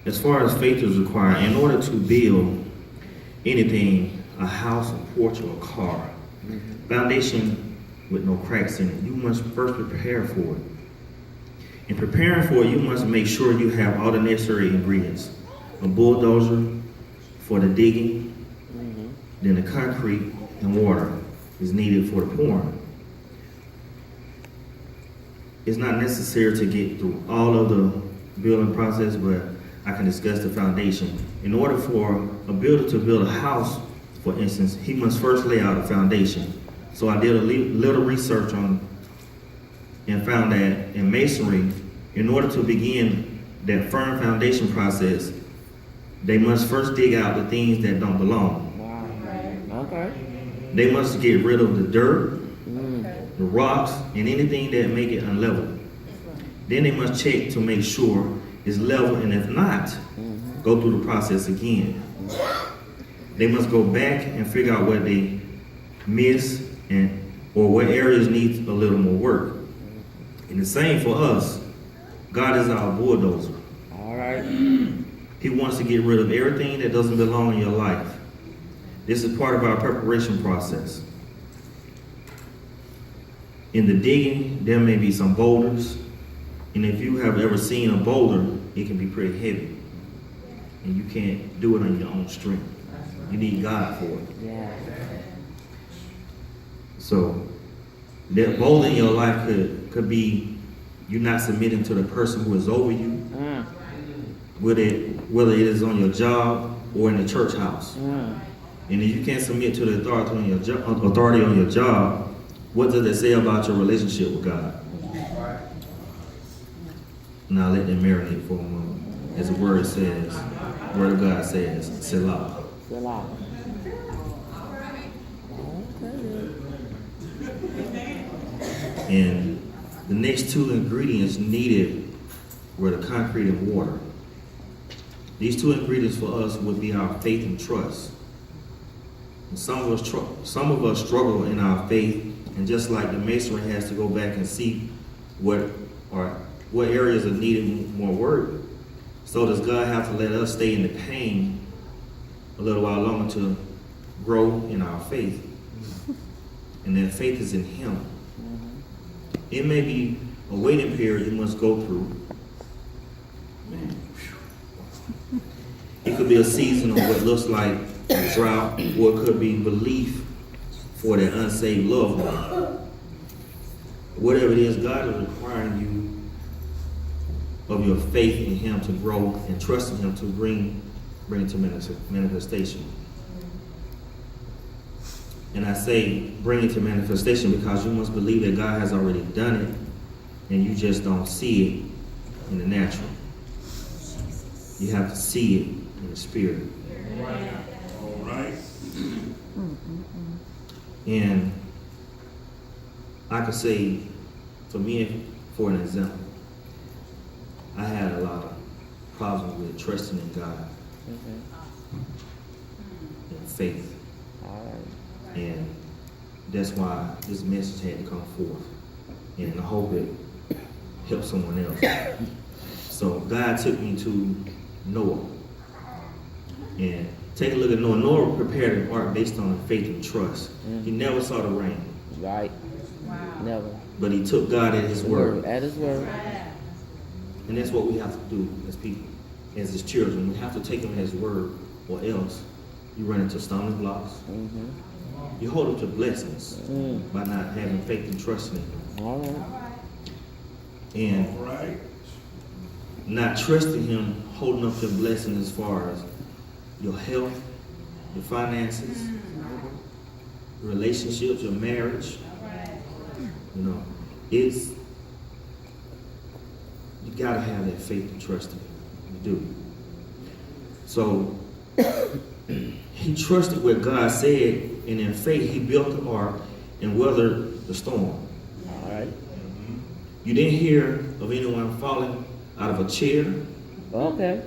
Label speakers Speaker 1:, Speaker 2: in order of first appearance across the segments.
Speaker 1: As far as faith is required, in order to build anything, a house, a porch, or a car, foundation with no cracks in it, you must first prepare for it. In preparing for it, you must make sure you have all the necessary ingredients. A bulldozer for the digging, then the concrete and water is needed for the pouring. It's not necessary to get through all of the building process, but I can discuss the foundation. In order for a builder to build a house, for instance, he must first lay out a foundation. So I did a little research on and found that in masonry, in order to begin that firm foundation process, they must first dig out the things that don't belong.
Speaker 2: Wow. Okay.
Speaker 1: They must get rid of the dirt, the rocks, and anything that make it unlevel. Then they must check to make sure it's level, and if not, go through the process again. They must go back and figure out what they missed or what areas need a little more work. And the same for us. God is our bulldozer.
Speaker 2: All right.
Speaker 1: He wants to get rid of everything that doesn't belong in your life. This is part of our preparation process. In the digging, there may be some boulders. And if you have ever seen a boulder, it can be pretty heavy. And you can't do it on your own strength. You need God for it.
Speaker 2: Yeah.
Speaker 1: So that boulder in your life could be you not submitting to the person who is over you, whether it is on your job or in the church house. And if you can't submit to the authority on your job, what does it say about your relationship with God? Now let them marinate for a moment. As the word says, the word of God says, Selah.
Speaker 2: Selah.
Speaker 1: And the next two ingredients needed were the concrete and water. These two ingredients for us would be our faith and trust. And some of us struggle in our faith, and just like the masonry has to go back and see what areas are needing more work, so does God have to let us stay in the pain a little while longer to grow in our faith. And that faith is in Him. It may be a waiting period you must go through. It could be a season of what looks like a drought, or it could be belief for that unsaved loved one. Whatever it is, God is requiring you of your faith in Him to grow and trust in Him to bring it to manifestation. And I say bring it to manifestation because you must believe that God has already done it, and you just don't see it in the natural. You have to see it in the spirit.
Speaker 3: All right.
Speaker 1: And I could say, for me, for an example, I had a lot of problems with trusting in God and faith. And that's why this message had to come forth. And I hope it helps someone else. So God took me to Noah. And take a look at Noah. Noah prepared an ark based on faith and trust. He never saw the rain.
Speaker 2: Right. Wow. Never.
Speaker 1: But he took God at His word.
Speaker 2: At His word.
Speaker 1: And that's what we have to do as people, as His children. We have to take Him at His word, or else you run into stumbling blocks. You hold up to blessings by not having faith and trust in Him.
Speaker 2: All right.
Speaker 1: And not trusting Him, holding up your blessing as far as your health, your finances, your relationships, your marriage. You know, you gotta have that faith and trust in Him. You do. So he trusted what God said, and in faith he built the ark and weathered the storm.
Speaker 2: All right.
Speaker 1: You didn't hear of anyone falling out of a chair,
Speaker 2: Okay.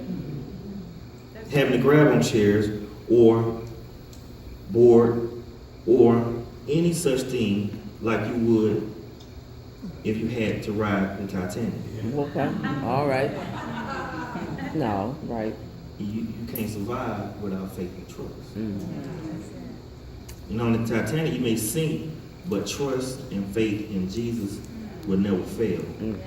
Speaker 1: having to grab on chairs or board or any such thing like you would if you had to ride the Titanic.
Speaker 2: Okay. All right. No, right.
Speaker 1: You can't survive without faith and trust.
Speaker 2: Mm.
Speaker 1: You know, on the Titanic, you may sink, but trust and faith in Jesus will never fail.
Speaker 2: Mm.